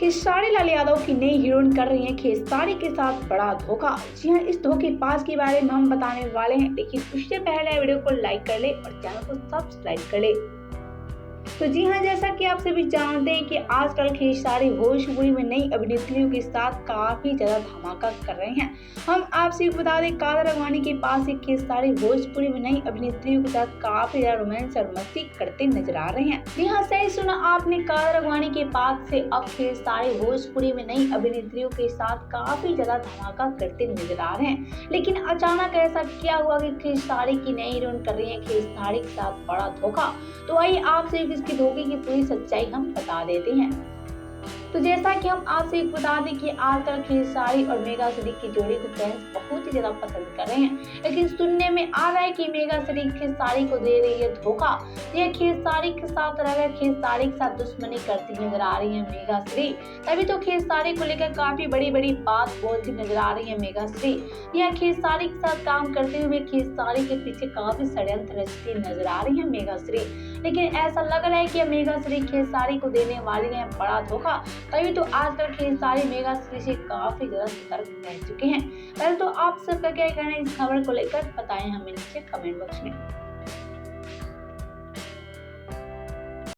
खेसारी लाल यादव की नई हीरोइन कर रही हैं खेसारी के साथ बड़ा धोखा। जी हां, इस धोखेबाज के बारे में हम बताने वाले हैं, लेकिन उससे पहले वीडियो को लाइक कर ले और चैनल को सब्सक्राइब कर ले। तो जी हाँ, जैसा कि आप सभी जानते हैं कि आजकल खेसारी भोजपुरी में नई अभिनेत्रियों के साथ काफी ज्यादा धमाका कर रहे हैं। हम आपसे बता दें, कादर अडवाणी के पास एक खेसारी भोजपुरी में नई अभिनेत्रियों के साथ काफी ज्यादा रोमांस और मस्ती करते नजर आ रहे हैं। जी हाँ, सही सुना आपने, कादर अडवाणी के पास से अब खेसारी भोजपुरी में नई अभिनेत्रियों के साथ काफी ज्यादा धमाका करते नजर आ रहे हैं। लेकिन अचानक ऐसा क्या हुआ कि खेसारी की नई हीरोइन कर रही है खेसारी के साथ बड़ा धोखा। तो आइए आपसे इसकी धोखे की पूरी सच्चाई हम बता देते हैं। तो जैसा कि हम आपसे बता दें कि आजकल खेसारी और मेगा श्री की जोड़ी को फैंस बहुत ही ज्यादा पसंद कर रहे हैं, लेकिन सुनने में आ रहा है कि मेगा श्री खेसारी को दे रही है धोखा। यह खेसारी के साथ रहकर खेसारी के साथ दुश्मनी करती नजर आ रही है मेगा श्री। तभी तो खेसारी को लेकर काफी बड़ी बड़ी बात बोलती नजर आ रही है मेगा श्री। यह खेसारी के साथ काम करते हुए खेसारी के पीछे काफी षड्यंत्र रचती नजर आ रही है मेगा श्री। लेकिन ऐसा लग रहा है कि मेगा श्री खेसारी को देने वाली है बड़ा धोखा। तभी तो आजकल खेसारी मेगा श्री से काफी ज्यादा सतर्क रह चुके हैं। पहले तो आप सबका क्या कहना है इस खबर को लेकर, बताएं हमें नीचे कमेंट बॉक्स में।